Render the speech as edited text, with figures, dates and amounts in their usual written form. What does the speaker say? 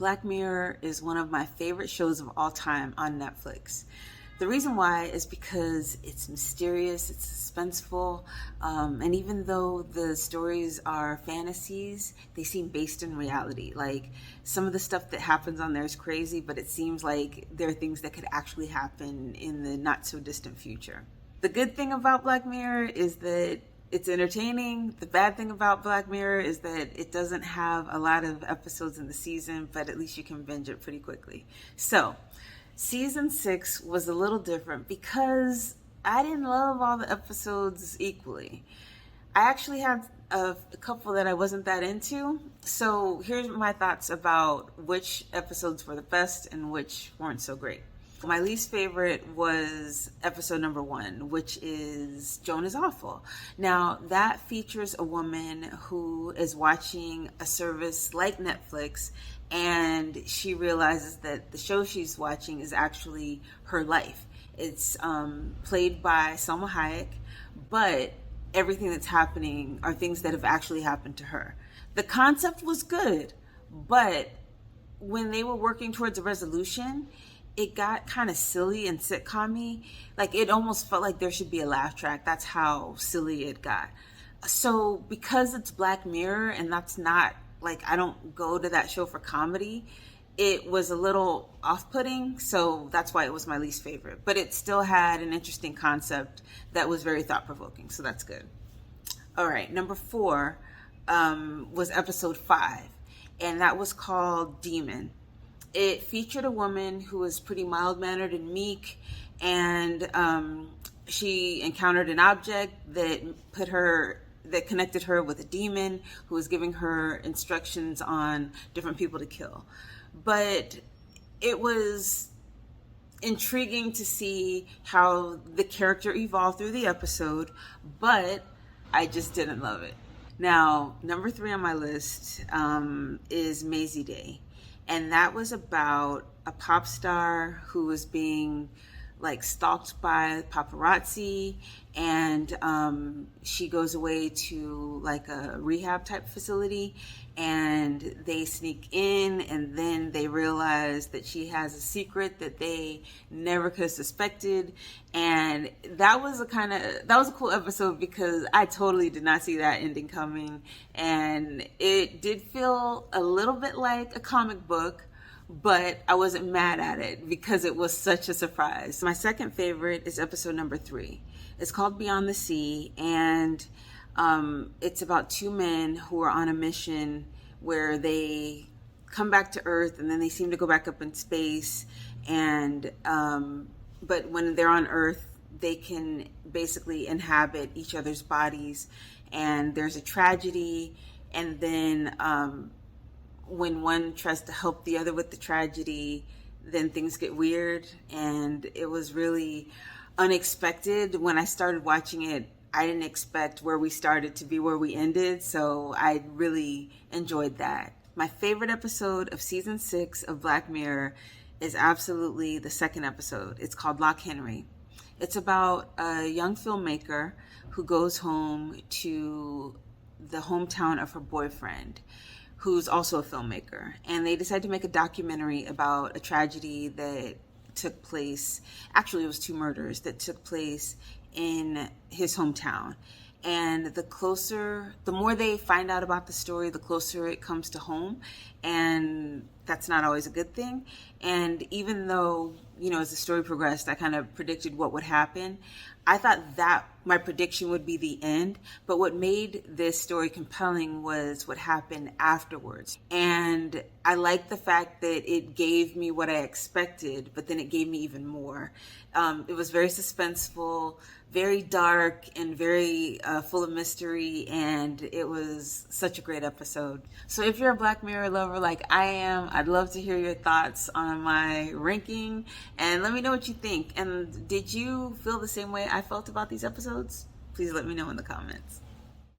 Black Mirror is one of my favorite shows of all time on Netflix. The reason why is because it's mysterious, it's suspenseful, and even though the stories are fantasies, they seem based in reality. Like, some of the stuff that happens on there is crazy, but it seems like there are things that could actually happen in the not so distant future. The good thing about Black Mirror is that it's entertaining. The bad thing about Black Mirror is that it doesn't have a lot of episodes in the season, but at least you can binge it pretty quickly. So, season 6 was a little different because I didn't love all the episodes equally. I actually had a couple that I wasn't that into. So, here's my thoughts about which episodes were the best and which weren't so great. My least favorite was episode number 1, which is Joan is Awful. Now, that features a woman who is watching a service like Netflix, and she realizes that the show she's watching is actually her life. It's played by Selma Hayek, but everything that's happening are things that have actually happened to her. The concept was good, but when they were working towards a resolution, it got kind of silly and sitcom-y. Like, it almost felt like there should be a laugh track. That's how silly it got. So because it's Black Mirror, and that's not, like, I don't go to that show for comedy, it was a little off-putting, so that's why it was my least favorite. But it still had an interesting concept that was very thought-provoking, so that's good. All right, number 4 was episode 5, and that was called Demon. It featured a woman who was pretty mild-mannered and meek, and she encountered an object that connected her with a demon who was giving her instructions on different people to kill. But it was intriguing to see how the character evolved through the episode, but I just didn't love it. Now, number 3 on my list is Maisie Day. And that was about a pop star who was being like stalked by paparazzi, and she goes away to like a rehab type facility, and they sneak in, and then they realize that she has a secret that they never could have suspected. And that was a cool episode because I totally did not see that ending coming, and it did feel a little bit like a comic book, but I wasn't mad at it because it was such a surprise. My second favorite is episode number 3. It's called Beyond the Sea, and it's about 2 men who are on a mission where they come back to Earth, and then they seem to go back up in space, and but when they're on Earth, they can basically inhabit each other's bodies, and there's a tragedy, and then when one tries to help the other with the tragedy, then things get weird. And it was really unexpected. When I started watching it, I didn't expect where we started to be where we ended, so I really enjoyed that. My favorite episode of season 6 of Black Mirror is absolutely the second episode. It's called Lock Henry. It's about a young filmmaker who goes home to the hometown of her boyfriend, who's also a filmmaker. And they decided to make a documentary about a tragedy that took place, actually it was 2 murders that took place in his hometown. And the more they find out about the story, the closer it comes to home. And that's not always a good thing. And even though, as the story progressed, I kind of predicted what would happen, I thought that my prediction would be the end. But what made this story compelling was what happened afterwards. And I like the fact that it gave me what I expected, but then it gave me even more. It was very suspenseful, very dark, and very full of mystery, and it was such a great episode. So if you're a Black Mirror lover like I am, I'd love to hear your thoughts on my ranking, and let me know what you think. And did you feel the same way I felt about these episodes? Please let me know in the comments.